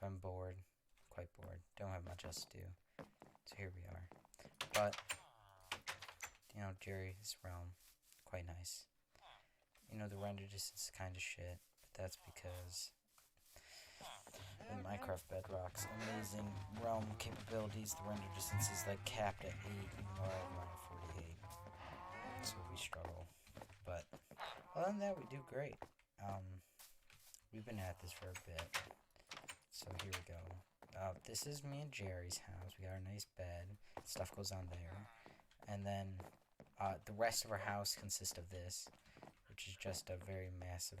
I'm bored, quite bored. Don't have much else to do. So here we are. But, Jerry's realm, quite nice. The render distance is kind of shit, but that's because in Minecraft Bedrock's amazing realm capabilities, the render distance is like capped at 8, even though I have mine at 48. So we struggle. But other than that, we do great. We've been at this for a bit. So here we go. This is me and Jerry's house. We got our nice bed. Stuff goes on there. And then the rest of our house consists of this, which is just a very massive,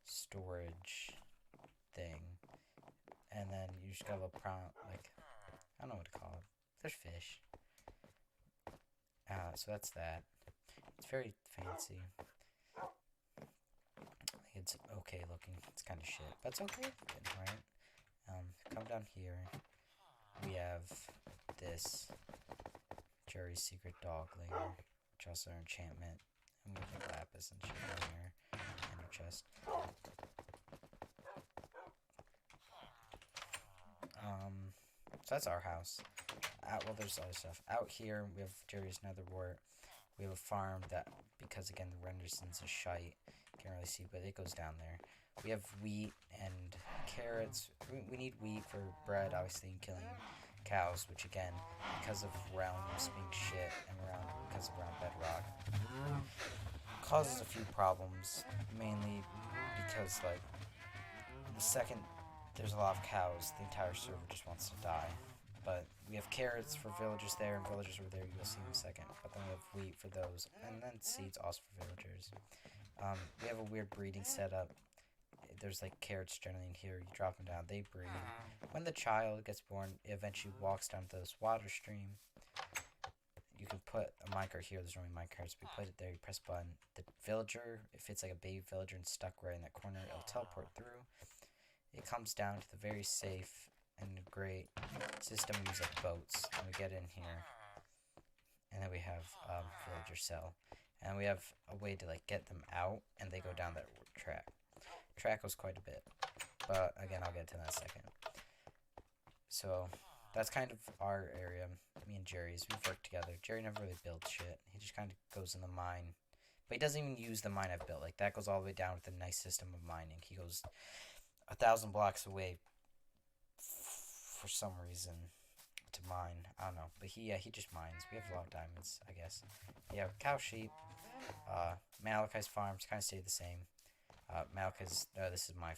storage thing. And then you just got a little I don't know what to call it. There's fish. So that's that. It's very fancy. It's okay looking. It's kind of shit, but it's okay looking, right? Come down here. We have this Jerry's secret dog lair, which also our enchantment. And we have lapis and shit down here, and our chest. So that's our house. There's other stuff. Out here, we have Jerry's nether wart. We have a farm that, because again, the render distance is shite. Can't really see, but it goes down there. We have wheat and carrots. We need wheat for bread, obviously, and killing cows, which again, because of realms being shit and because of realm bedrock, causes a few problems. Mainly because, the second there's a lot of cows, the entire server just wants to die. But we have carrots for villagers there, and villagers over there, you'll see in a second. But then we have wheat for those, and then seeds also for villagers. We have a weird breeding setup. There's carrots generally in here. You drop them down, they breed. When the child gets born, it eventually walks down to this water stream. You can put a minecart here. There's only minecarts. We put it there. You press a button. The villager, if it's like a baby villager and stuck right in that corner, it'll teleport through. It comes down to the very safe and great system. We use boats, and we get in here, and then we have villager cell, and we have a way to get them out, and they go down that track. Track goes quite a bit, but again, I'll get to that in a second. So that's kind of our area. Me and Jerry's, we've worked together. Jerry never really builds shit. He just kind of goes in the mine, but he doesn't even use the mine I've built. That goes all the way down with a nice system of mining. He goes 1,000 blocks away for some reason to mine. I don't know, but he just mines. We have a lot of diamonds, I guess. Yeah, cow, sheep. Malachi's farms kind of stay the same. Malachi's. This is my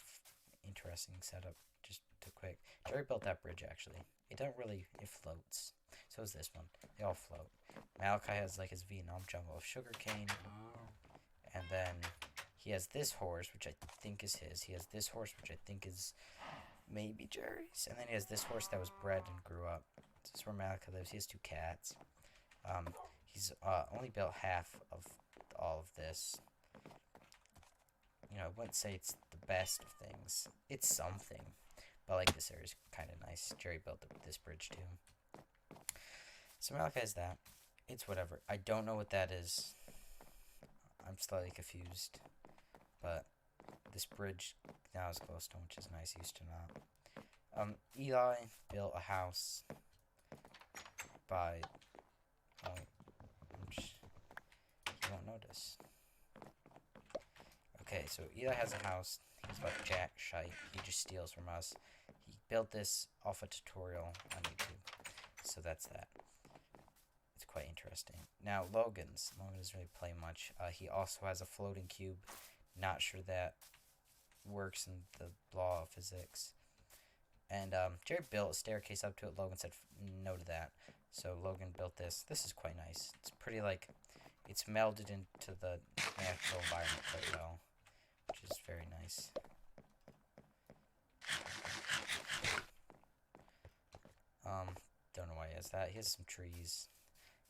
interesting setup. Just to quick. Jerry built that bridge actually. It don't really. It floats. So is this one. They all float. Malachi has his Vietnam jungle of sugarcane, and then he has this horse, which I think is his. He has this horse, which I think is maybe Jerry's. And then he has this horse that was bred and grew up. This is where Malachi lives. He has 2 cats. He's only built half of all of this. I wouldn't say it's the best of things. It's something. But this area is kind of nice. Jerry built this bridge too. So Malachi has that. It's whatever. I don't know what that is. I'm slightly confused. But this bridge now is glowstone, which is nice. Used to not. Eli built a house by. You won't notice. Okay, so Eli has a house. He's about jack shite. He just steals from us. He built this off a tutorial on YouTube. So that's that. It's quite interesting. Now, Logan doesn't really play much. He also has a floating cube. Not sure that works in the law of physics. And Jerry built a staircase up to it. Logan said no to that. So Logan built this. This is quite nice. It's pretty it's melded into the natural environment quite well, which is very nice. Don't know why he has that. He has some trees.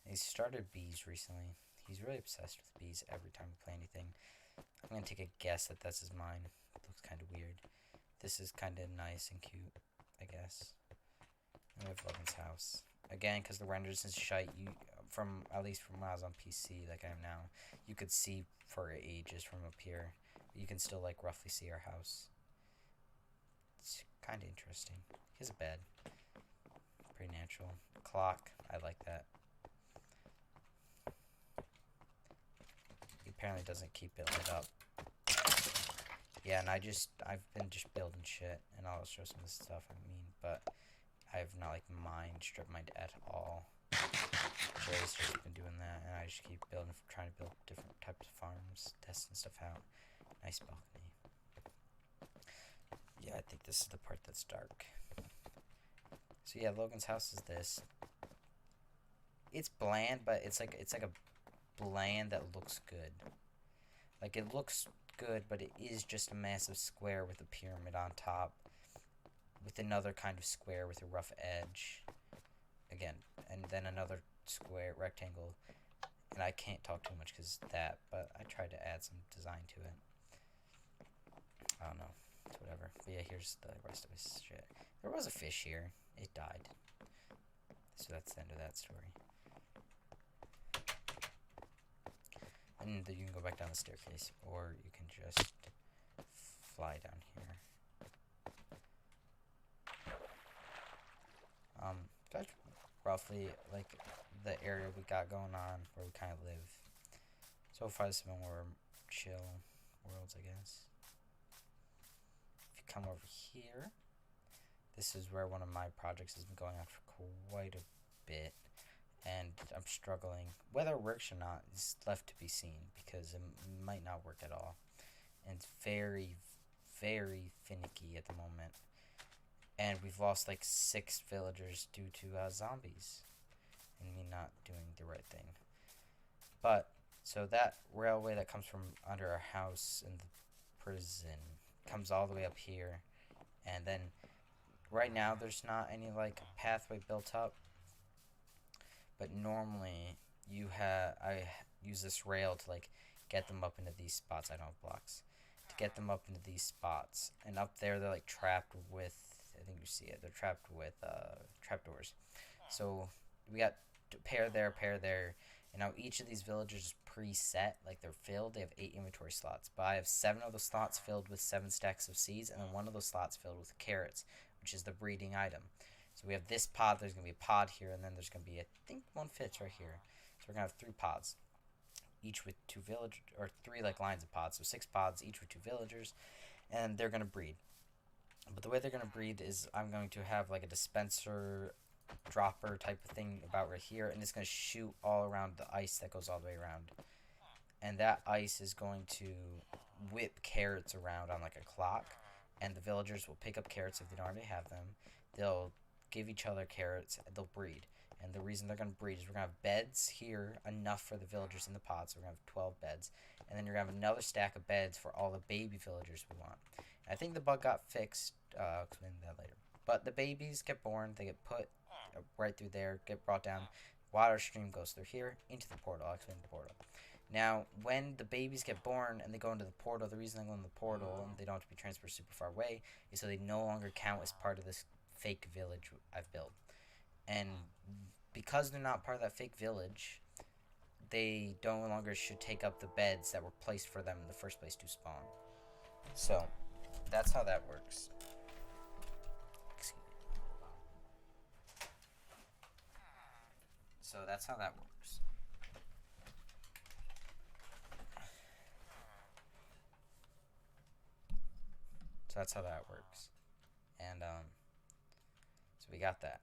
And he's started bees recently. He's really obsessed with bees every time we play anything. I'm going to take a guess that this is mine. It looks kind of weird. This is kind of nice and cute, I guess. And we have Logan's house. Again, because the render distance is shite, at least from when I was on PC, like I am now, you could see for ages from up here. You can still, roughly see our house. It's kind of interesting. He has a bed. Pretty natural. Clock. I like that. He apparently doesn't keep it lit up. Yeah, and I've been just building shit, and I'll show some of the stuff I mean, but I've not, like, strip mined at all. Jerry's just been doing that, and I just keep building, trying to build different types of farms, testing stuff out. Nice balcony. Yeah, I think this is the part that's dark. So yeah, Logan's house is this. It's bland, but it's like a bland that looks good. Like, it looks good, but it is just a massive square with a pyramid on top, with another kind of square with a rough edge. Again, and then another square rectangle. And I can't talk too much because that, but I tried to add some design to it. I don't know. It's whatever. But yeah, here's the rest of his shit. There was a fish here. It died. So that's the end of that story. And then you can go back down the staircase, or you can just fly down here. That's roughly like the area we got going on where we kind of live. So far, this is more chill worlds, I guess. If you come over here, this is where one of my projects has been going on for quite a bit, and I'm struggling. Whether it works or not is left to be seen, because it might not work at all, and it's very, very finicky at the moment. And we've lost like 6 villagers due to zombies and me not doing the right thing. But so that railway that comes from under our house in the prison comes all the way up here, and then right now there's not any like pathway built up, but normally I use this rail to like get them up into these spots. I don't have blocks to get them up into these spots, and up there they're like trapped with, I think you see it, they're trapped with trapdoors. So we got pair there, and now each of these villagers is preset, like they're filled. They have 8 inventory slots, but I have 7 of those slots filled with 7 stacks of seeds, and then 1 of those slots filled with carrots, which is the breeding item. So we have this pod, there's going to be a pod here, and then there's going to be, I think one fits right here. So we're going to have 3 pods, each with 2 villagers, or 3 like lines of pods, so 6 pods, each with 2 villagers, and they're going to breed. But the way they're going to breed is I'm going to have like a dispenser dropper type of thing about right here, and it's going to shoot all around the ice that goes all the way around. And that ice is going to whip carrots around on like a clock, and the villagers will pick up carrots if they don't already have them. They'll give each other carrots, and they'll breed. And the reason they're going to breed is we're going to have beds here, enough for the villagers in the pods. So we're going to have 12 beds. And then you're going to have another stack of beds for all the baby villagers we want. And I think the bug got fixed. I'll explain that later. But the babies get born. They get put right through there, get brought down. Water stream goes through here into the portal. I'll explain the portal. Now, when the babies get born and they go into the portal, the reason they go into the portal and they don't have to be transferred super far away is so they no longer count as part of this fake village I've built. And because they're not part of that fake village, they no longer should take up the beds that were placed for them in the first place to spawn. So, that's how that works. So that's how that works. So that's how that works. And so we got that.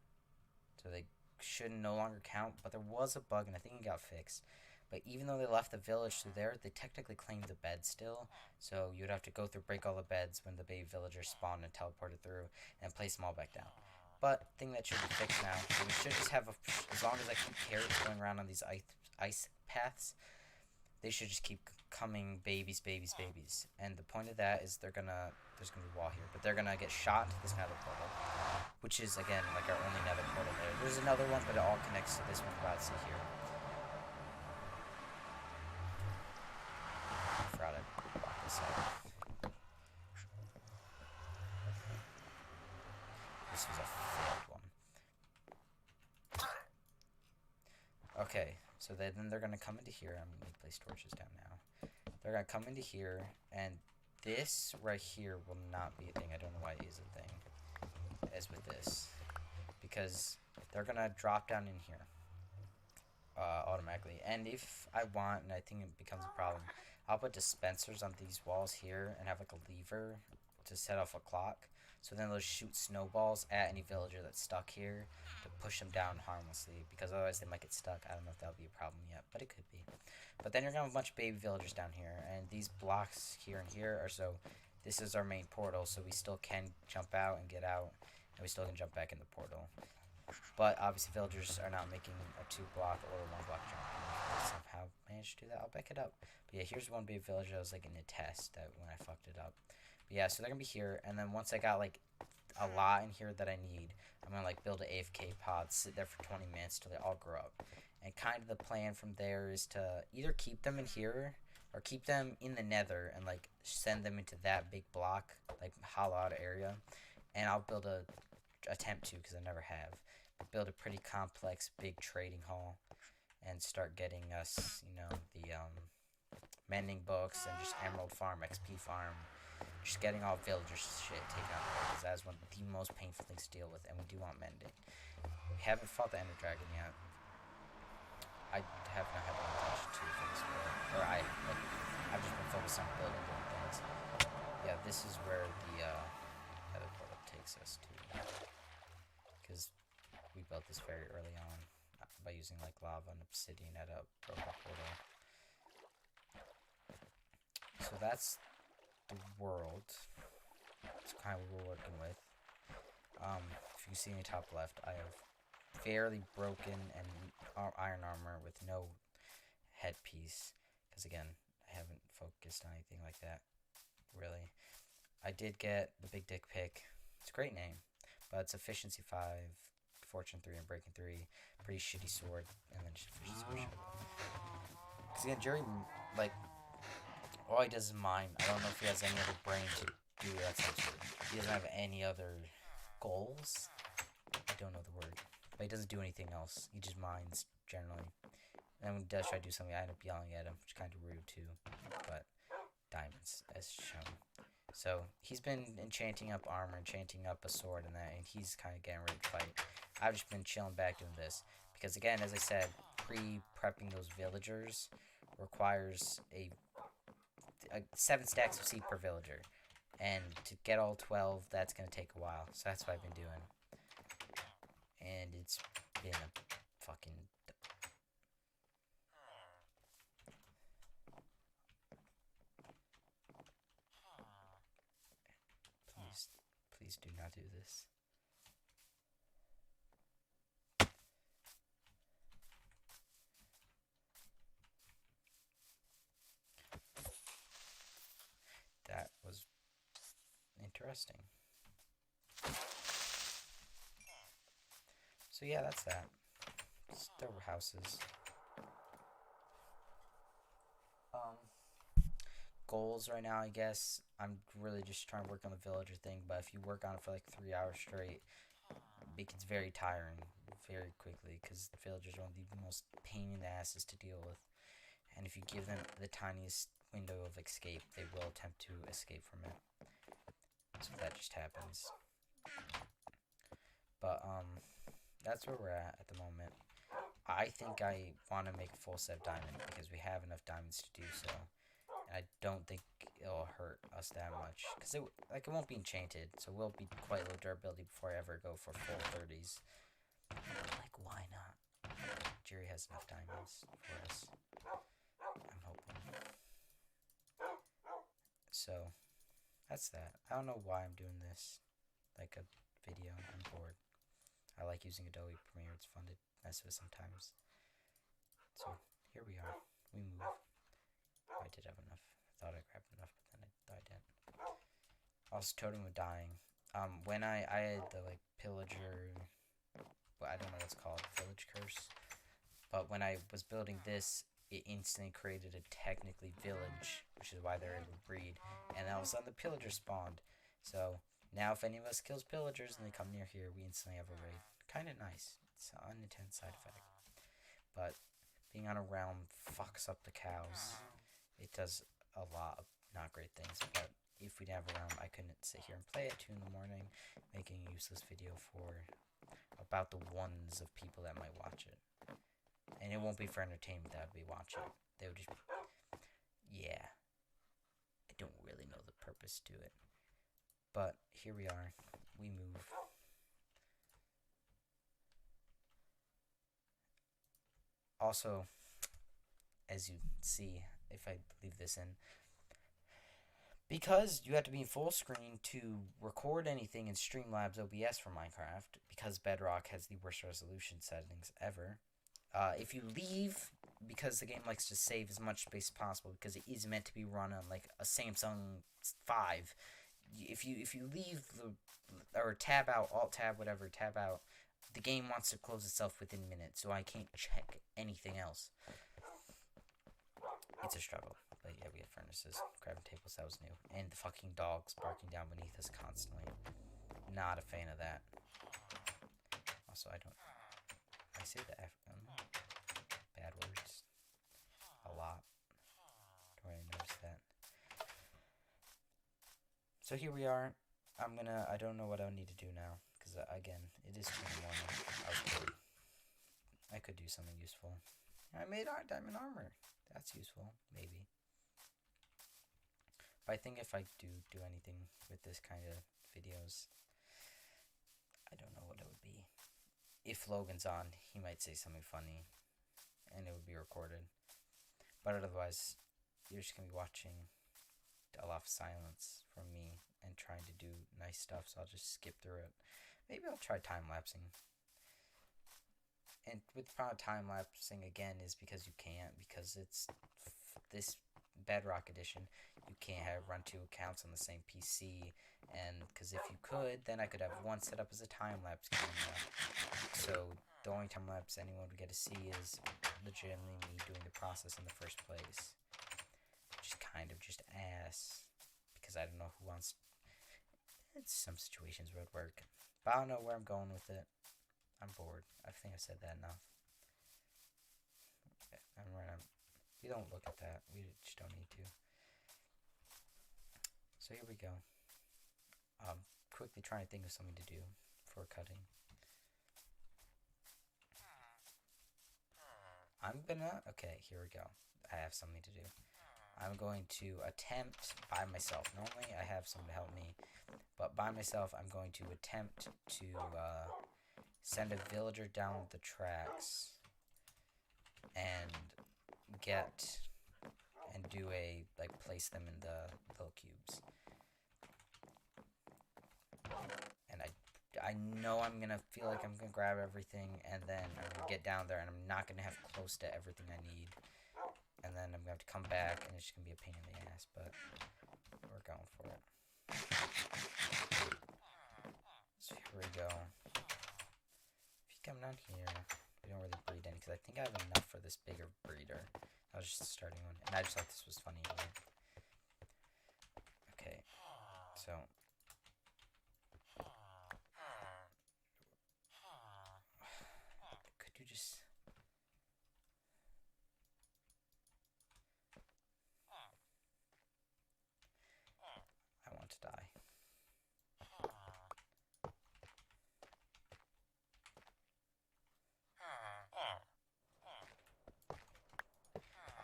So they should no longer count, but there was a bug, and I think it got fixed. But even though they left the village through there, they technically claimed the bed still. So you'd have to go through, break all the beds when the baby villagers spawned and teleported through, and place them all back down. But thing that should be fixed now, so we should just have as long as I keep carrots going around on these ice paths, they should just keep coming babies. And the point of that is there's gonna be a wall here, but they're gonna get shot into this nether portal, which is again like our only nether portal there. There's another one, but it all connects to this one we're about to see here. I forgot to block this out. This was a failed one. Okay, so then they're gonna come into here. I'm gonna place torches down now. They're gonna come into here, and this right here will not be a thing. I don't know why it is a thing. as with this, because they're gonna drop down in here automatically. And if I want, and I think it becomes a problem, I'll put dispensers on these walls here and have like a lever to set off a clock. So then they'll shoot snowballs at any villager that's stuck here to push them down harmlessly, because otherwise they might get stuck. I don't know if that'll be a problem yet, but it could be. But then you're gonna have a bunch of baby villagers down here, and these blocks here and here are so. This is our main portal, so we still can jump out and get out, and we still can jump back in the portal. But obviously villagers are not making a 2-block or a 1-block jump. I somehow managed to do that. I'll back it up. But yeah, here's one big villager that was like in a test that when I fucked it up. But yeah, so they're gonna be here, and then once I got like a lot in here that I need, I'm gonna like build an AFK pod, sit there for 20 minutes till they all grow up. And kind of the plan from there is to either keep them in here or keep them in the nether and like send them into that big block, like hollow out area. And I'll build a attempt to, because I never have, build a pretty complex big trading hall and start getting us, you know, the mending books and just emerald farm, XP farm, just getting all villagers shit taken out of there, because that's one of the most painful things to deal with, and we do want mending. We haven't fought the ender dragon yet. I have not had any attention to for this world, or I've just been focused on building different things. Yeah, this is where the nether portal takes us to, because we built this very early on by using like lava and obsidian at a broken portal. So that's the world. It's kind of what we're working with. If you can see in the top left, I have fairly broken and iron armor with no headpiece, because again, I haven't focused on anything like that really. I did get the big dick pick. It's a great name, but it's efficiency 5, fortune 3, and breaking 3. Pretty shitty sword, and then just efficiency potion. Because again, Jerry, like, all he does is mine. I don't know if he has any other brain to do that type of sword. He doesn't have any other goals. I don't know the word. But he doesn't do anything else. He just mines, generally. And when he does try to do something, I end up yelling at him, which is kind of rude, too. But diamonds, as shown. So, he's been enchanting up armor, enchanting up a sword and that, and he's kind of getting ready to fight. I've just been chilling back doing this. Because, again, as I said, pre-prepping those villagers requires a 7 stacks of seed per villager. And to get all 12, that's going to take a while. So that's what I've been doing. And it's been a fucking... Please do not do this. That was interesting. So yeah, that's that. There were houses. Goals right now, I guess. I'm really just trying to work on the villager thing, but if you work on it for like 3 hours straight, it gets very tiring very quickly, because the villagers are one of the most pain in the asses to deal with. And if you give them the tiniest window of escape, they will attempt to escape from it. So that just happens. But that's where we're at the moment. I think I want to make a full set of diamond, because we have enough diamonds to do so. And I don't think it'll hurt us that much, because it won't be enchanted, so we'll be quite low durability before I ever go for full 30s. Like, why not? Jerry has enough diamonds for us. I'm hoping. So, that's that. I don't know why I'm doing this, like a video. I'm bored. I like using Adobe Premiere. It's fun to mess with sometimes. So, here we are. We move. I did have enough. I thought I grabbed enough, but then I didn't. Also, totem was dying. When I had the, like, pillager... Well, I don't know what it's called. Village curse. But when I was building this, it instantly created a technically village, which is why they're able to breed. And all of a sudden, the pillager spawned. So, now if any of us kills pillagers and they come near here, we instantly have a raid. Kind of nice. It's an unintended side effect. But being on a realm fucks up the cows. It does a lot of not great things, but if we didn't have a room, I couldn't sit here and play at 2 in the morning, making a useless video for about the ones of people that might watch it. And it won't be for entertainment that would be watching. They would just, yeah. I don't really know the purpose to it. But here we are. We move. Also, as you see, if I leave this in, because you have to be in full screen to record anything in Streamlabs OBS for Minecraft, because Bedrock has the worst resolution settings ever. If you leave, because the game likes to save as much space as possible, because it is meant to be run on like a Samsung 5. If you leave or tab out, alt tab, whatever, tab out, the game wants to close itself within minutes, so I can't check anything else. It's a struggle. But yeah, we have furnaces, crafting tables, that was new. And the fucking dogs barking down beneath us constantly. Not a fan of that. Also, I say the bad words a lot. Don't really notice that. So here we are. I don't know what I need to do now. Because, again, it is 2 in the morning. I could do something useful. I made diamond armor. That's useful, maybe. But I think if I do anything with this kind of videos, I don't know what it would be. If Logan's on, he might say something funny, and it would be recorded. But otherwise, you're just going to be watching a lot of silence from me and trying to do nice stuff, so I'll just skip through it. Maybe I'll try time-lapsing. And with the problem time-lapsing, again, is because you can't, because it's this Bedrock edition, you can't run 2 accounts on the same PC, and because if you could, then I could have one set up as a time-lapse camera. So the only time-lapse anyone would get to see is legitimately me doing the process in the first place. Which is kind of just ass, because I don't know who wants. It's some situations where it would work, but I don't know where I'm going with it. I'm bored. I think I said that enough. We don't look at that. We just don't need to. So here we go. Quickly trying to think of something to do for cutting. Okay, here we go. I have something to do. I'm going to attempt by myself. Normally I have someone to help me, but by myself I'm going to attempt to send a villager down the tracks and place them in the little cubes. And I know I'm gonna feel like I'm gonna grab everything, and then I'm gonna get down there and I'm not gonna have close to everything I need. And then I'm gonna have to come back and it's just gonna be a pain in the ass, but we're going for it. So here we go. If you come down here, we don't really breed any, because I think I have enough for this bigger breeder. That was just the starting one, and I just thought this was funny. Okay, so could you just... I want to die.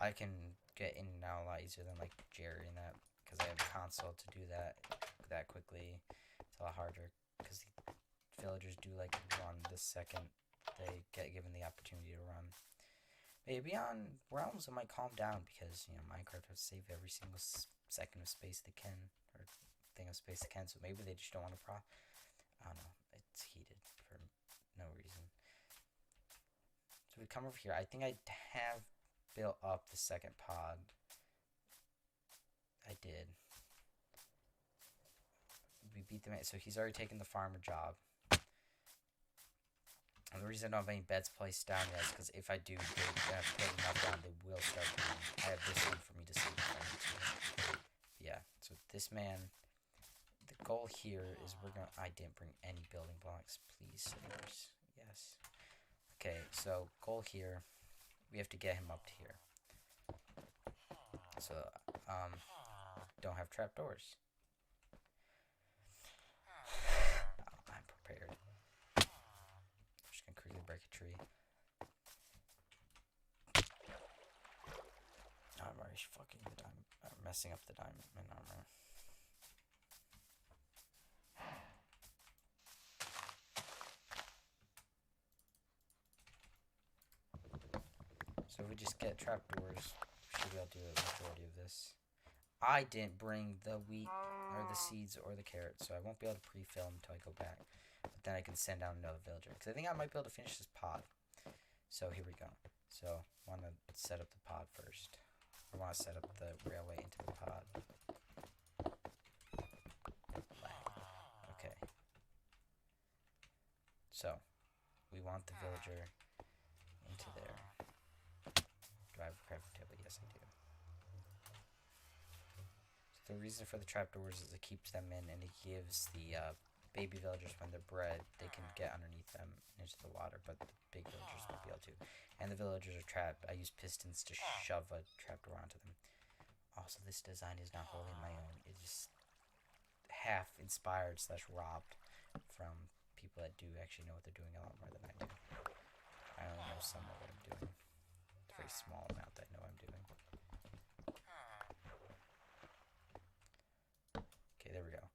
I can get in and out a lot easier than like Jerry and that, because I have a console to do that quickly. It's a lot harder because the villagers do like run the second they get given the opportunity to run. Maybe on Realms it might calm down, because Minecraft has to save every single second of space they can, or thing of space they can. So maybe they just don't want to I don't know. It's heated for no reason. So we come over here. I think I have built up the second pod. I did. We beat the man, so he's already taken the farmer job. And the reason I don't have any beds placed down yet is because if I do put enough down, they will start coming. I have this one for me to sleep on. Yeah, so this man, the goal here is I didn't bring any building blocks, please, savers. Yes. Okay, so goal here, we have to get him up to here. So, don't have trapdoors. messing up the diamond armor. So if we just get trapdoors, we should be able to do a majority of this. I didn't bring the wheat or the seeds or the carrots, so I won't be able to pre-fill them until I go back. But then I can send down another villager, because I think I might be able to finish this pod. So here we go. So I want to set up the pod first. I want to set up the railway into the pod. Okay. So we want the villager into there. Do I have a crafting table? Yes, I do. So the reason for the trapdoors is it keeps them in, and it gives the baby villagers, when they're bred, they can get underneath them into the water, but the big villagers won't be able to. And the villagers are trapped. I use pistons to shove a trapdoor onto them. Also, this design is not wholly my own. It is half inspired / robbed from people that do actually know what they're doing a lot more than I do. I only know some of what I'm doing. It's a very small amount that I know I'm doing. Okay, there we go.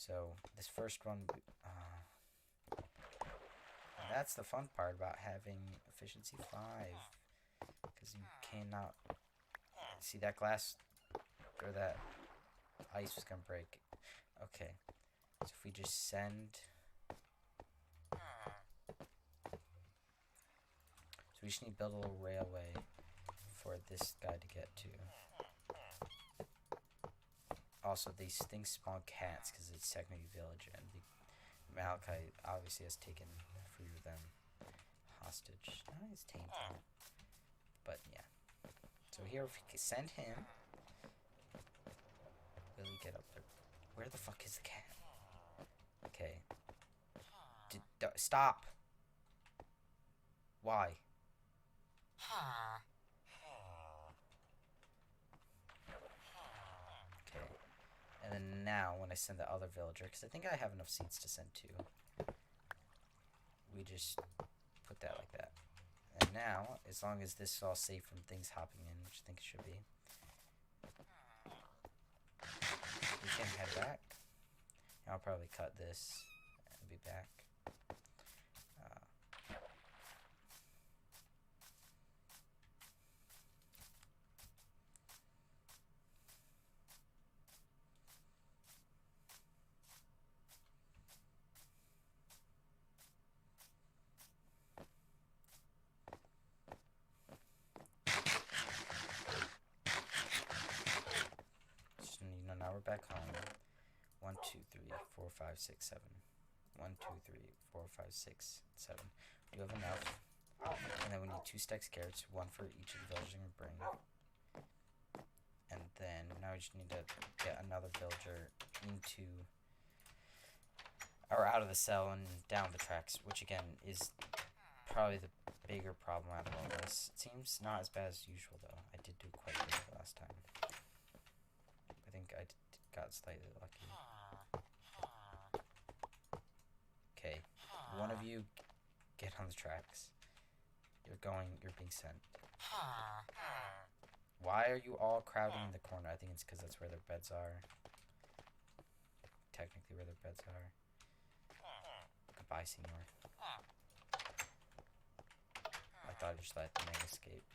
So this first one, that's the fun part about having efficiency 5, because you cannot see that glass or that ice was gonna break. Okay, so if we just send, so we just need to build a little railway for this guy to get to. Also, these things spawn cats because it's technically village, and the Malachi obviously has taken a few of them hostage. Oh, he's tamed. But yeah. So here, if we can send him, will he get up there? Where the fuck is the cat? Okay. Stop! Why? Okay. And then now, when I send the other villager, because I think I have enough seeds to send 2, we just put that like that. And now, as long as this is all safe from things hopping in, which I think it should be, we can head back. I'll probably cut this and be back. Now we're back home. 1, 2, 3, 4, 5, 6, 7. 1, 2, 3, 4, 5, 6, 7. We have enough. And then we need 2 stacks of carrots, 1 for each of the villagers we bring. And then now we just need to get another villager into, or out of the cell and down the tracks, which again is probably the bigger problem out of all this. It seems not as bad as usual though. I did do quite good last time. I think I got slightly lucky. Okay, one of you get on the tracks. You're being sent. Why are you all crowding in the corner? I think it's because that's where their beds are. Technically where their beds are. Goodbye, senor. I thought I just let the man escape.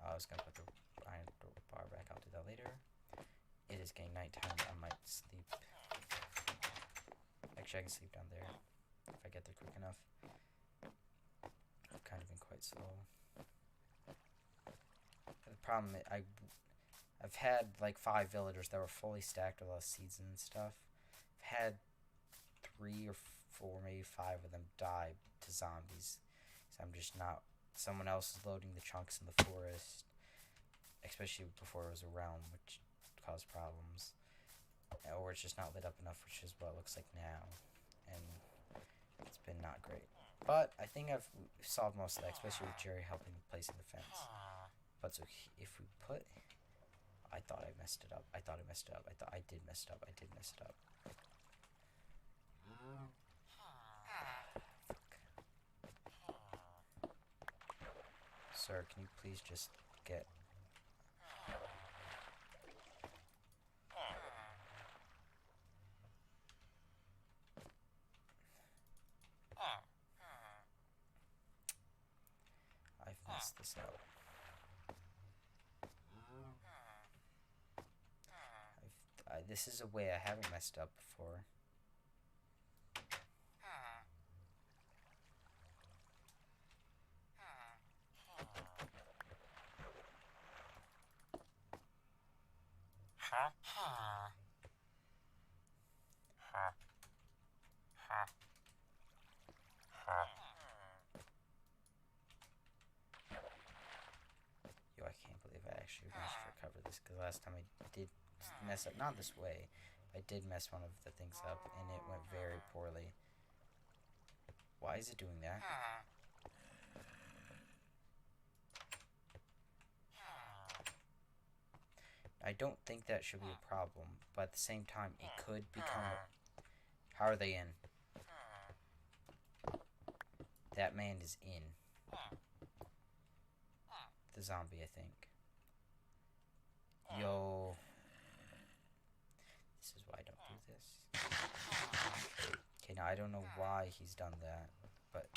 I was gonna put the iron bar back. I'll do that later. It is getting nighttime. I might sleep. Actually, I can sleep down there if I get there quick enough. I've kind of been quite slow. The problem, I've had like 5 villagers that were fully stacked with all the seeds and stuff. I've had 3 or 4, maybe 5 of them die to zombies. So I'm just not. Someone else is loading the chunks in the forest, especially before it was a realm, which caused problems. Or it's just not lit up enough, which is what it looks like now. And it's been not great. But I think I've solved most of that, especially with Jerry helping placing the fence. But so if we put, I thought I messed it up. I thought I messed it up. I thought I did mess it up. I did mess it up. Sir, can you please just get... this out. This is a way I haven't messed up before. Yo, I can't believe I actually managed to recover this, because last time I did mess up, not this way, I did mess one of the things up, and it went very poorly. Why is it doing that? I don't think that should be a problem, but at the same time, it could become a... How are they in? That man is in. The zombie, I think. Yo. This is why I don't do this. Okay, now I don't know why he's done that, but...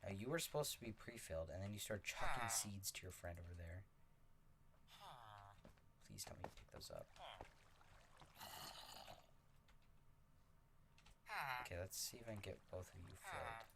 Now, you were supposed to be pre-filled, and then you start chucking seeds to your friend over there. Please tell me you pick those up. Okay, let's see if I can get both of you filled.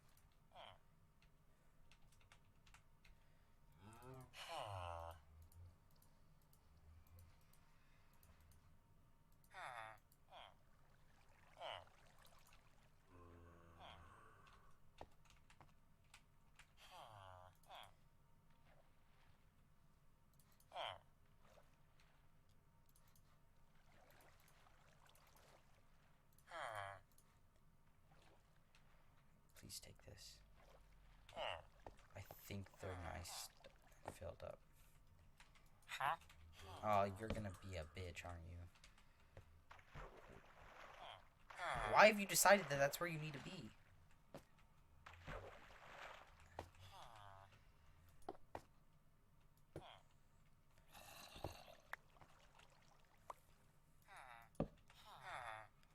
Please take this. I think they're nice and filled up. Oh, you're gonna be a bitch, aren't you? Why have you decided that that's where you need to be?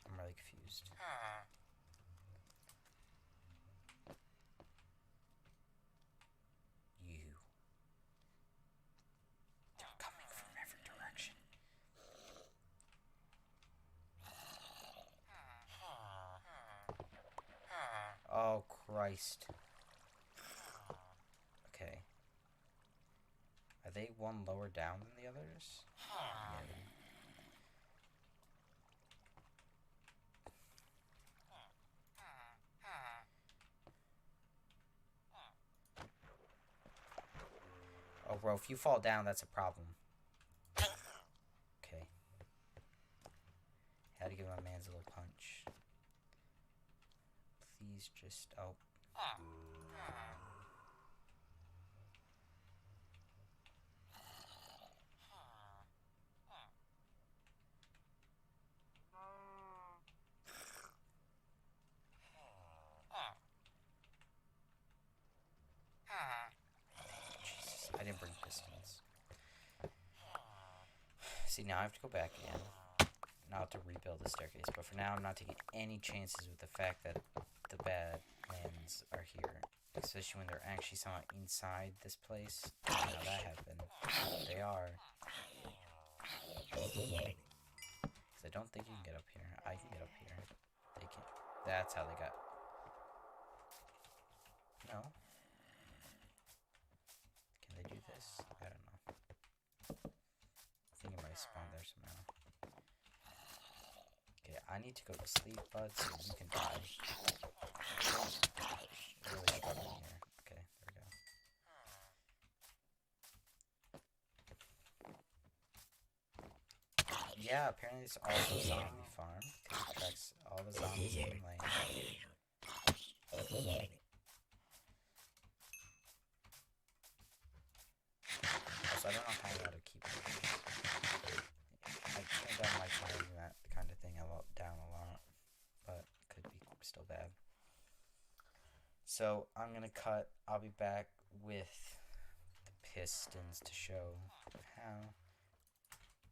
I'm really confused. They're coming from every direction. Oh, Christ. Okay. Are they one lower down than the others? Yeah. Oh, bro, if you fall down, that's a problem. Okay. Had to give my man's a little punch. Please just... Oh. Jesus, I didn't bring pistons. See, now I have to go back again. Now I have to rebuild the staircase. But for now, I'm not taking any chances with the fact that the bad lands are here. Especially when they're actually somewhat inside this place. Now that happened. They are. Because I don't think you can get up here. I can get up here. They can. That's how they got. No. Can they do this? I don't know. I think it might spawn there somehow. Okay, I need to go to sleep, bud, so you can die. Really struggling here. Okay, there we go. Yeah, apparently it's also a zombie farm. It affects all the zombies in the lane. Also, I don't know how to keep it. I don't like having that kind of thing down a lot, but could be still bad. So I'm gonna cut. I'll be back with the pistons to show how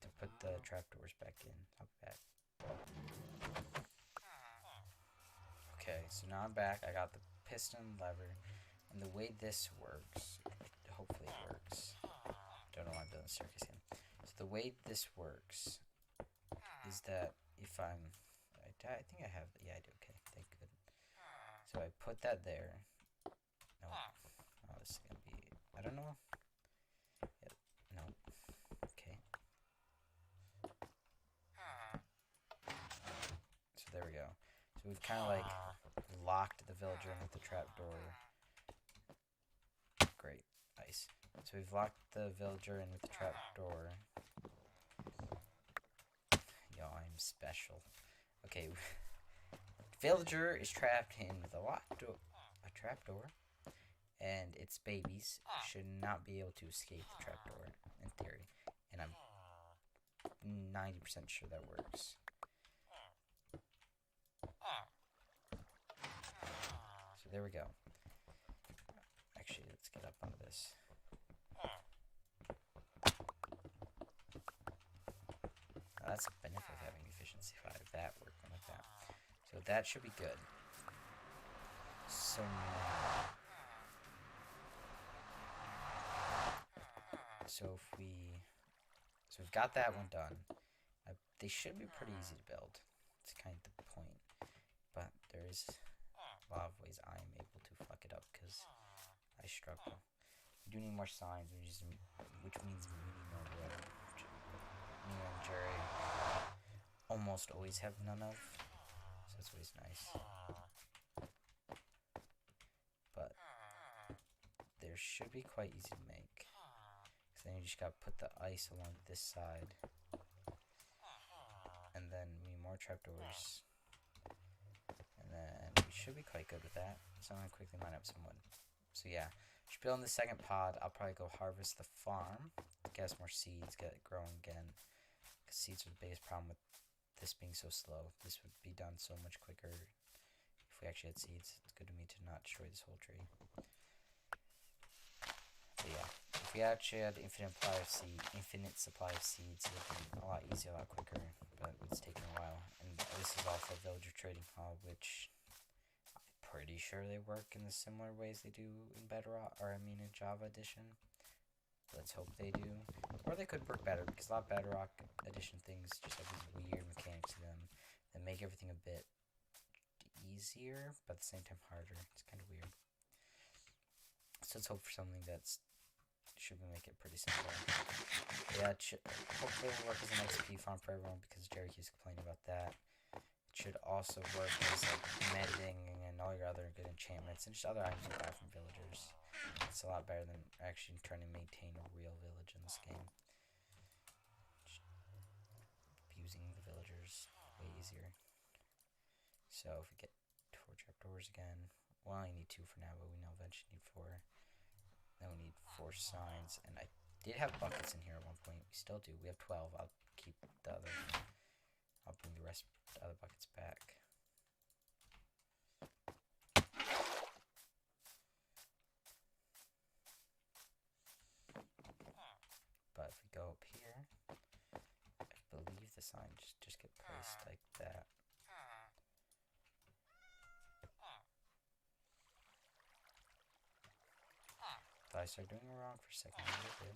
to put the trapdoors back in. I'll be back. Okay, so now I'm back. I got the piston lever, and the way this works, hopefully Hopefully it works. Don't know why I'm building a staircase again. So the way this works is that if I think I have, yeah, I do, okay, thank good. So I put that there. No, oh, this is gonna be, I don't know. Yeah, no, okay. So there we go. So we've kind of like locked the villager in with the trapdoor. Great, nice. So we've locked the villager in with the trapdoor. Yo, I'm special. Okay, villager is trapped in with a trapdoor, and its babies should not be able to escape the trapdoor, in theory. And I'm 90% sure that works. So there we go. Actually, let's get up on this. That's the benefit of having efficiency 5, that working with that. So that should be good. So now, so we've got that one done. They should be pretty easy to build. It's kind of the point. But there is a lot of ways I am able to fuck it up because I struggle. We do need more signs, which means we need more wood. Me and Jerry almost always have none of, so that's always nice. But there should be quite easy to make. Because then you just gotta put the ice along this side. And then we need more trapdoors. And then we should be quite good with that. So I'm gonna quickly mine up some wood. So yeah, just building the second pod. I'll probably go harvest the farm. Get us more seeds, get it growing again. Because seeds are the biggest problem with this being so slow. This would be done so much quicker if we actually had seeds. It's good to me to not destroy this whole tree. But yeah, if we actually had infinite supply of seeds, it would be a lot easier, a lot quicker. But it's taking a while. And this is also a villager trading hall, which I'm pretty sure they work in the similar ways they do in Bedrock, or I mean in Java Edition. Let's hope they do. Or they could work better, because a lot of Bedrock Edition things just have these weird mechanics to them that make everything a bit easier, but at the same time harder. It's kind of weird. So let's hope for something that's should make it pretty simple. Yeah, it should hopefully it'll work as an XP farm for everyone, because Jerry keeps complaining about that. It should also work as like mending and all your other good enchantments and just other items you buy from villagers. It's a lot better than actually trying to maintain a real village in this game. Just abusing the villagers way easier. So if we get 4 trapdoors again, well, I only need 2 for now, but we know eventually need 4. Then we need 4 signs, and I did have buckets in here at one point. We still do. We have 12. I'll keep the other. I'll bring the rest of the other buckets back. But if we go up here, I believe the signs just get placed like that. Thought I started doing it wrong for a second. I did.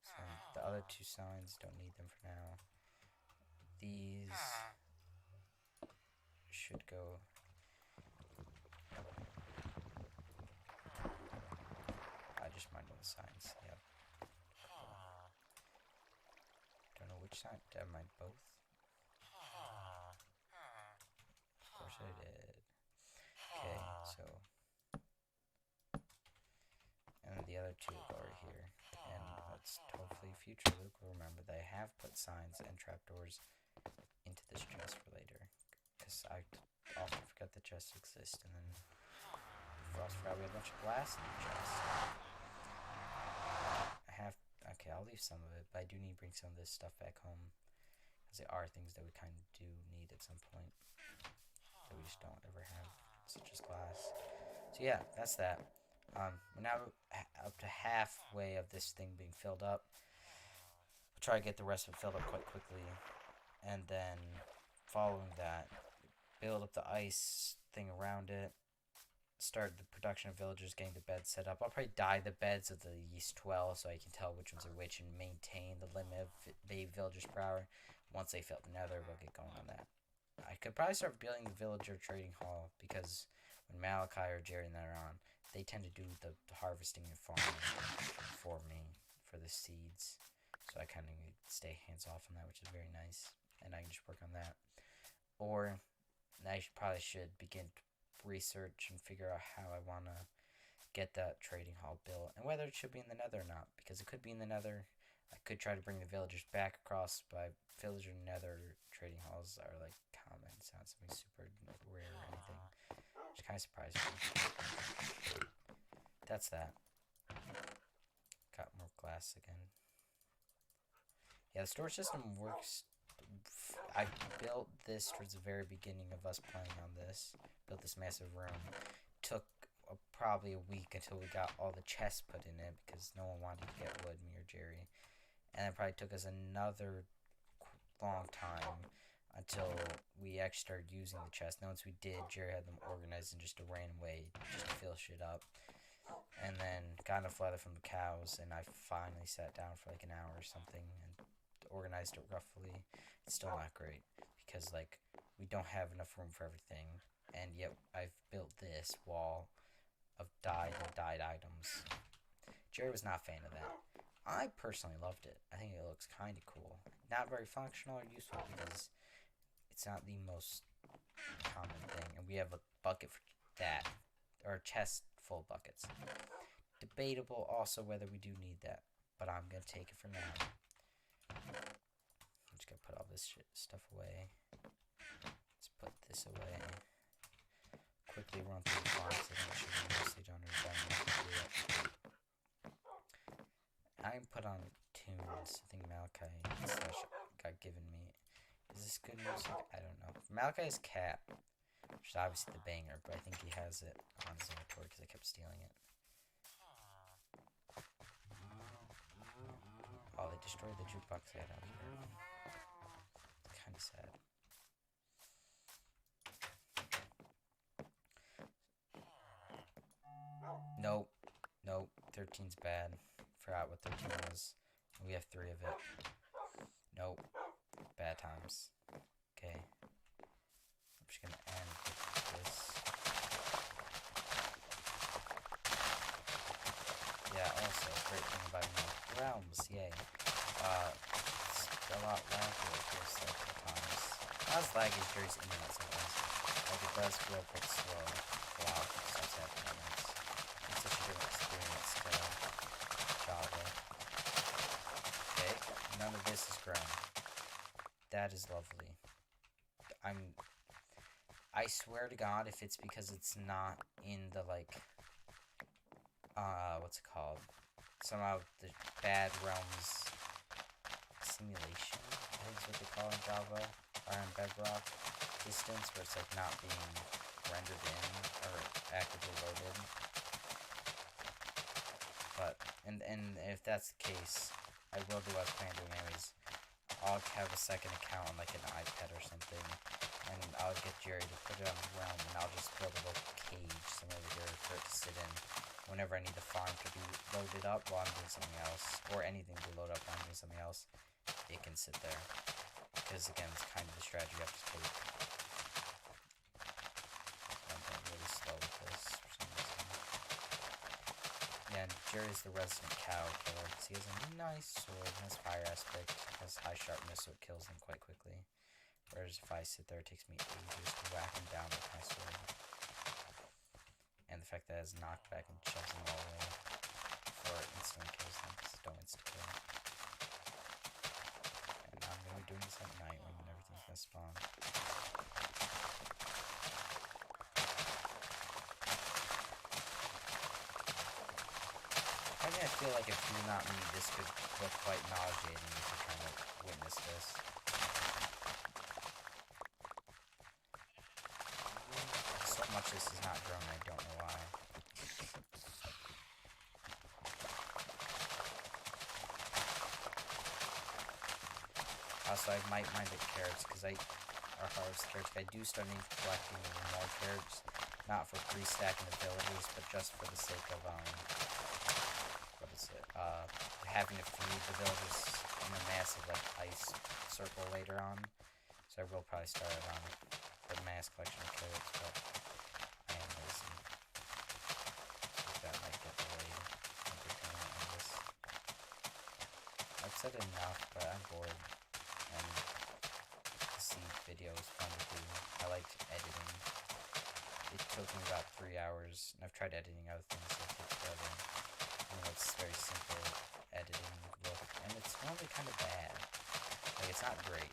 So the other 2 signs, don't need them for now. These should go. I just mined all the signs. Yep. Don't know which sign. Did I mine both? Of course I did. Okay, so. And the other 2 will go right here. And let's hopefully future Luke will remember that I have put signs and trapdoors into this chest for later. Because I often forget the chests exist, and then for us, we have a bunch of glass in the chest. Okay, I'll leave some of it, but I do need to bring some of this stuff back home. Because there are things that we kind of do need at some point that we just don't ever have, such as glass. So yeah, that's that. We're now up to halfway of this thing being filled up. We'll try to get the rest of it filled up quite quickly. And then, following that, build up the ice thing around it. start the production of villagers, getting the beds set up. I'll probably dye the beds of these 12 so I can tell which ones are which and maintain the limit of baby villagers per hour. Once they fill the nether, we'll get going on that. I could probably start building the villager trading hall because when Malachi or Jerry and that are on, they tend to do the harvesting and farming for me for the seeds. So I kind of stay hands off on that, which is very nice. And I can just work on that. Or I probably should begin to research and figure out how I want to get that trading hall built. And whether it should be in the nether or not. Because it could be in the nether. I could try to bring the villagers back across, but villager nether trading halls are like common. It's not something super rare or anything. Which kind of surprised me. That's that. Got more glass again. Yeah, the storage system works. I built this towards the very beginning of us playing on this. Built this massive room. Took probably a week until we got all the chests put in it because no one wanted to get wood, me or Jerry. And it probably took us another long time until we actually started using the chests. And once we did, Jerry had them organized in just a random way just to fill shit up. And then got enough leather from the cows, and I finally sat down for like an hour or something and organized it roughly. It's still not great because like we don't have enough room for everything, and yet I've built this wall of dyed items. Jerry was not a fan of that. I personally loved it. I think it looks kind of cool. Not very functional or useful because it's not the most common thing, and we have a bucket for that, or a chest full of buckets. Debatable also whether we do need that, but I'm gonna take it for now. I'm just gonna put all this stuff away. Let's put this away. Quickly run through the farms. I think I should be mostly done or done. I can put on tunes. I think Malachi got given me. Is this good music? I don't know. Malachi's cat, which is obviously the banger, but I think he has it on his inventory because I kept stealing it. Oh, they destroyed the jukebox they had out here. It's kind of sad. Nope. Nope. 13's bad. Forgot what 13 was. We have 3 of it. Nope. Bad times. Okay. I'm just gonna end with this. Yeah, also, great thing about realms, yay. It's a lot laggy, it feels like at times. Not as laggy as Jerry's internet sometimes. Like it does feel a bit slow. Wow, stuff's happening. It's such a different experience to Java. Okay, none of this is grown. That is lovely. I swear to God, if it's because it's not in the, like, what's it called? Somehow the bad realms simulation, I think is what they call it in Java, or in Bedrock distance, where it's, like, not being rendered in, or actively loaded. But, and if that's the case, I will do what I plan doing anyways. I'll have a second account on like an iPad or something, and I'll get Jerry to put it on the realm, and I'll just build a little cage somewhere over here for it to sit in whenever I need the farm to be loaded up while I'm doing something else, or anything to load up while I'm doing something else. It can sit there, because again, it's kind of the strategy you have to take. I'm going really slow with this for some reason. Yeah, and Jerry's the resident cow killer, because he has a nice sword, has fire aspect, has high sharpness, so it kills them quite quickly. Whereas if I sit there, it takes me ages to whack him down with my sword. And the fact that it has knockback and shoves them all away before it instantly kills them, because don't insta-kill. And I'm going to be doing this at night when everything's going to spawn. I feel like if you're not me, this could look quite nauseating if you're trying to witness this. So much this is not grown, I don't know why. Also, I might mind the carrots, because I harvest carrots. If I do start collecting more carrots, not for free stacking the villagers, but just for the sake of what is it? Having to feed the villagers in a massive like ice circle later on. So I will probably start on the mass collection of carrots, but I am lazy. So that might get delayed. I've said enough, but I'm bored, and the seed video is fun to do. I liked editing. It took me about 3 hours, and I've tried editing other things that take forever. It's very simple editing look, and it's normally kind of bad. Like, it's not great,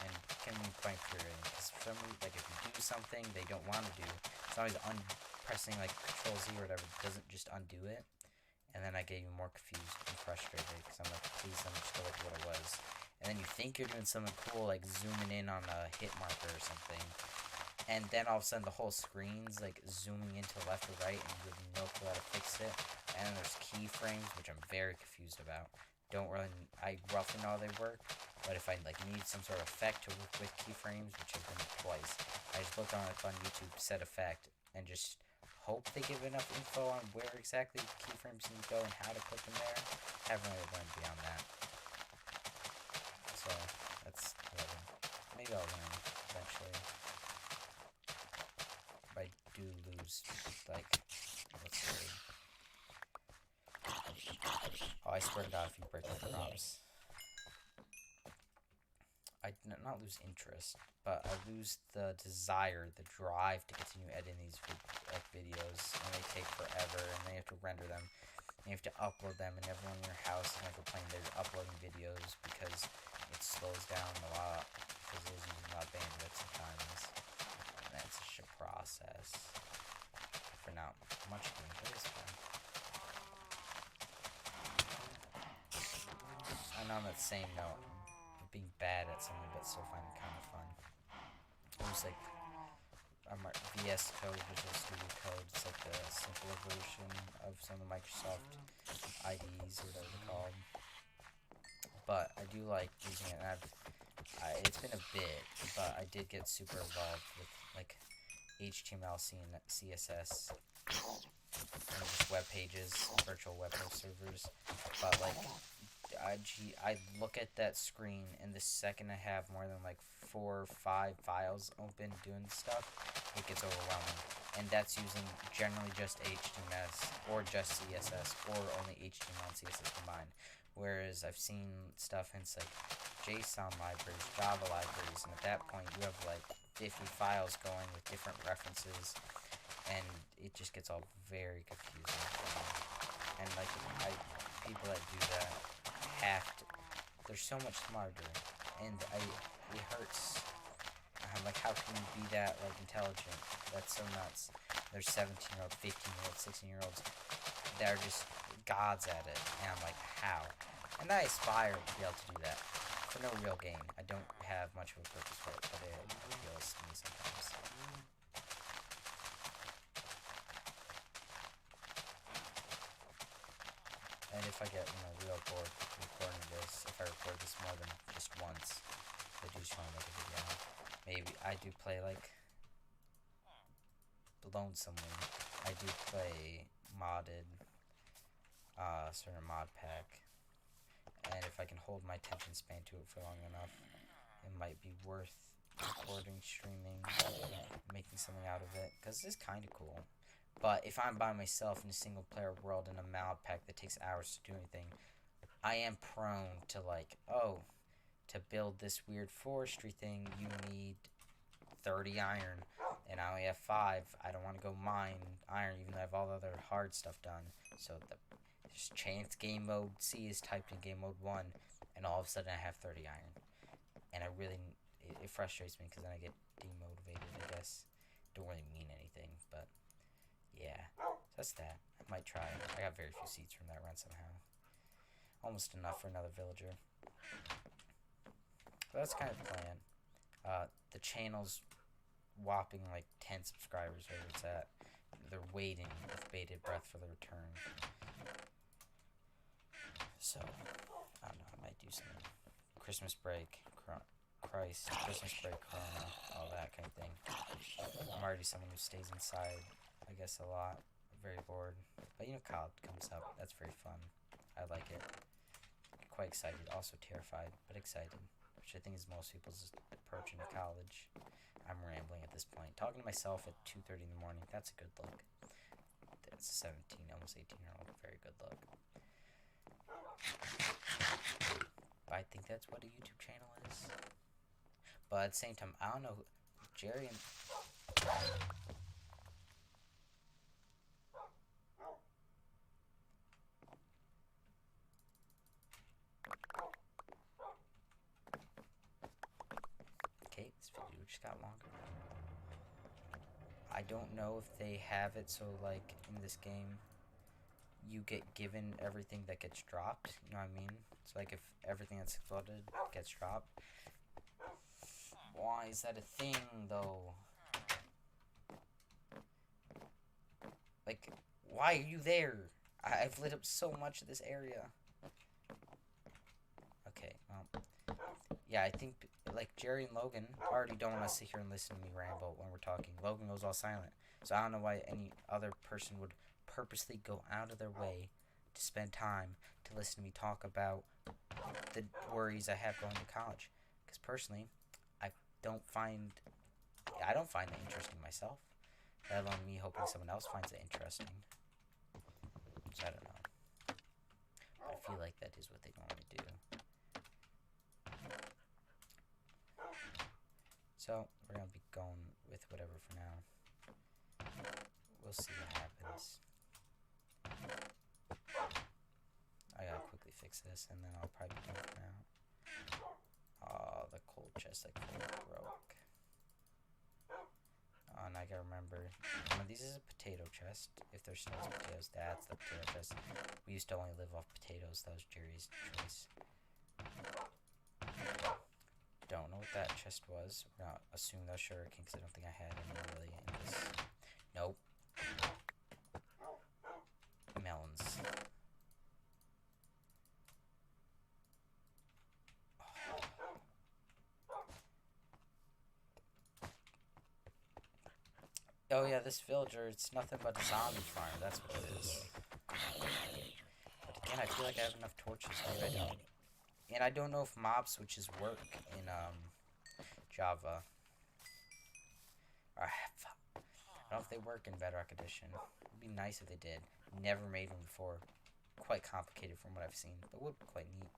and can be quite infuriating, because for some reason, like, if you do something they don't want to do, it's always pressing, like, Control Z or whatever, doesn't just undo it, and then I get even more confused and frustrated, because I'm like, please let me just go back to what it was. And then you think you're doing something cool, like zooming in on a hit marker or something, and then all of a sudden the whole screen's like zooming into the left or right, and you have no clue how to fix it. And then there's keyframes, which I'm very confused about. I roughly know how they work, but if I like need some sort of effect to work with keyframes, which has been twice, I just looked on YouTube, set effect, and just hope they give enough info on where exactly keyframes need to go and how to put them there. Haven't really learned beyond that. So that's 11. Maybe I'll learn eventually. If I do lose, like, let's see. Oh, I swear to God, if you break my promise. I not lose interest, but I lose the desire, the drive to continue editing these videos, and they take forever, and they have to render them, and you have to upload them, and everyone in your house is never playing, they're uploading videos, because it slows down a lot, because it is using a lot of bandwidth sometimes, and that's such a process, for not much doing, but it's fun. And on that same note, being bad at something but still finding it kind of fun. It was like VS Code, Visual Studio Code. It's like the simpler version of some of the Microsoft IDEs or whatever they're called. But I do like using it, and it's been a bit, but I did get super involved with like HTML, CSS, and just web pages, virtual web host servers. But like, I look at that screen, and the second I have more than like 4 or 5 files open doing stuff, it gets overwhelming. And that's using generally just HTML or just CSS or only HTML and CSS combined. Whereas I've seen stuff and it's like JSON libraries, Java libraries, and at that point you have like 50 files going with different references, and it just gets all very confusing. And like people that do that they're so much smarter, and it hurts. I'm like, how can you be that like intelligent? That's so nuts. There's 17-year-olds, 15-year-olds, 16-year-olds that are just gods at it, and I'm like, how? And I aspire to be able to do that for no real gain. I don't have much of a purpose for it, but it appeals to me sometimes. And if I get, real bored recording this, if I record this more than just once, I do just want to make a video. Maybe I do play, like, Lonesomely. I do play modded, certain mod pack. And if I can hold my attention span to it for long enough, it might be worth recording, streaming, making something out of it. Because it's kind of cool. But if I'm by myself in a single player world in a mod pack that takes hours to do anything, I am prone to like, to build this weird forestry thing, you need 30 iron, and I only have 5. I don't want to go mine iron, even though I have all the other hard stuff done. So just chance game mode C is typed in game mode 1, and all of a sudden I have 30 iron. And it frustrates me, because then I get demotivated, I guess. Don't really mean anything, but yeah, that's that. I might try it. I got very few seeds from that run somehow. Almost enough for another villager. But that's kind of the plan. The channel's whopping like 10 subscribers, wherever it's at. They're waiting with bated breath for the return. So, I don't know, I might do something. Christmas break, Christmas break, Corona, all that kind of thing. I'm already already someone who stays inside, I guess, a lot. Very bored. But you know, college comes up. That's very fun. I like it. Quite excited. Also terrified, but excited. Which I think is most people's approach into college. I'm rambling at this point. Talking to myself at 2:30 in the morning. That's a good look. That's a 17, almost 18-year-old. Very good look. But I think that's what a YouTube channel is. But at the same time, I don't know. Jerry and... Okay, this video just got longer. I don't know if they have it so, like, in this game, you get given everything that gets dropped. You know what I mean? So, like, if everything that's flooded gets dropped. Why is that a thing, though? Like, why are you there? I've lit up so much of this area. Okay, well, yeah, I think, like, Jerry and Logan already don't want to sit here and listen to me ramble when we're talking. Logan goes all silent. So I don't know why any other person would purposely go out of their way to spend time to listen to me talk about the worries I have going to college. Because personally, I don't find that interesting myself. Let alone me hoping someone else finds it interesting. So I don't know. I feel like that is what they normally do. So we're gonna be going with whatever for now. We'll see what happens. I gotta quickly fix this, and then I'll probably be done for now. Oh, the cold chest I broke. And I gotta remember, one of these is a potato chest. If there's no potatoes, that's the potato chest. We used to only live off potatoes. That was Jerry's choice. Don't know what that chest was. We're gonna assume that was sugarcane because I don't think I had any really in this. Nope. Melons. Oh yeah, this villager, it's nothing but a zombie farm. That's what it is. But again, I feel like I have enough torches. Maybe I don't. And I don't know if mob switches work in Java. Or, I don't know if they work in Bedrock Edition. It'd be nice if they did. Never made them before. Quite complicated from what I've seen, but would be quite neat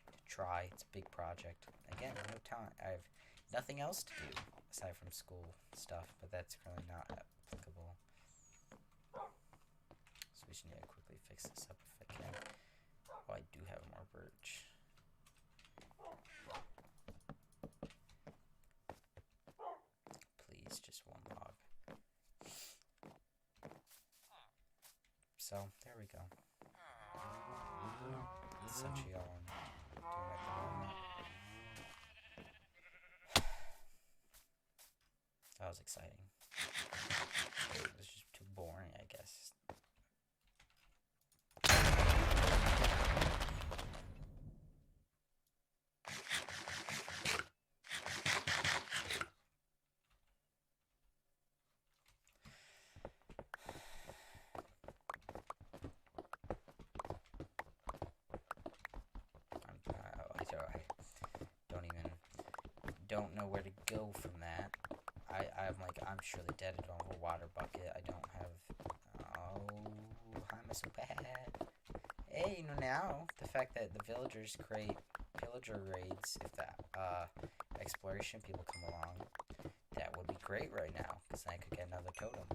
to try. It's a big project. Again, no time. I have nothing else to do aside from school stuff, but that's currently not applicable. So we just need to quickly fix this up if I can. Oh, I do have more birch. Please, just one log. So, there we go. That's essentially all I'm doing at the moment. That was exciting. It was just too boring, I guess. I don't know where to go from that. I'm surely dead. I don't have a water bucket. I don't have... Oh, how am I so bad? Hey, you know, now, the fact that the villagers create pillager raids, if that, exploration people come along, that would be great right now, because then I could get another totem.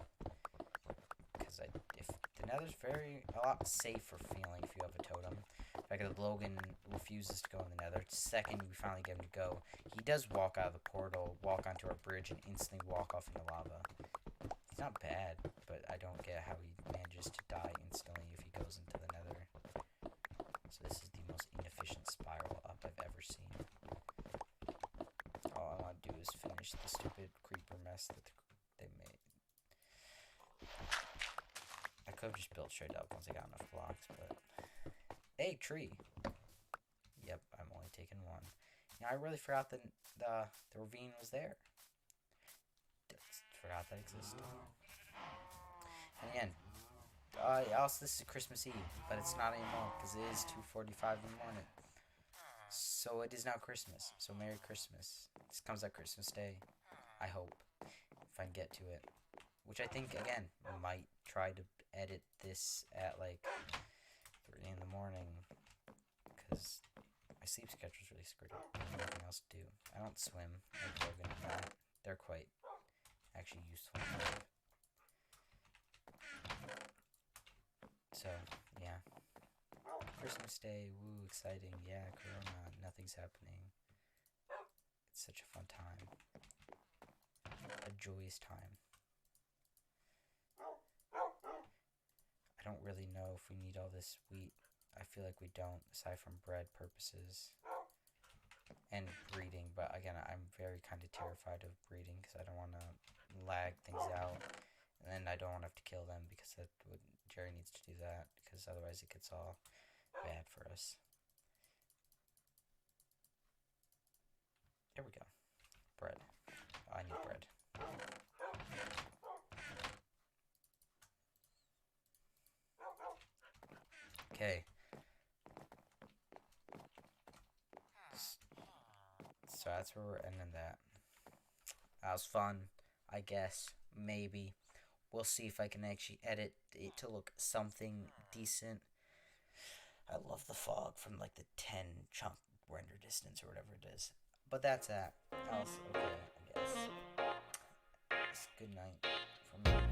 Because if the nether's a lot safer feeling if you have a totem. The fact that Logan refuses to go in the nether. Second, we finally get him to go. He does walk out of the portal, walk onto our bridge, and instantly walk off into lava. He's not bad, but I don't get how he manages to die instantly if he goes into the nether. So this is the most inefficient spiral up I've ever seen. All I want to do is finish the stupid creeper mess that they made. I could have just built straight up once I got enough blocks, but... Hey, tree! Yep, I'm only taking one. You know, I really forgot the ravine was there. Forgot forgot that existed. And again, also this is Christmas Eve, but it's not anymore because it is 2:45 in the morning. So it is now Christmas. So Merry Christmas. This comes out Christmas Day. I hope, if I can get to it. Which I think, again, might try to edit this at like 3 in the morning. Because my sleep schedule is really screwed up. There's nothing else to do. I don't swim like Logan and Matt. They're quite actually useful. So, yeah. Christmas Day, woo, exciting. Yeah, Corona, nothing's happening. It's such a fun time. A joyous time. I don't really know if we need all this wheat. I feel like we don't, aside from bread purposes and breeding. But again, I'm very kind of terrified of breeding because I don't want to lag things out. And then I don't want to have to kill them because Jerry needs to do that because otherwise it gets all bad for us. There we go. Bread. Oh, I need bread. Okay. So that's where we're ending that. That was fun, I guess. Maybe. We'll see if I can actually edit it to look something decent. I love the fog from like the 10 chunk render distance or whatever it is. But that's that. Else, okay, I guess. Good night from me.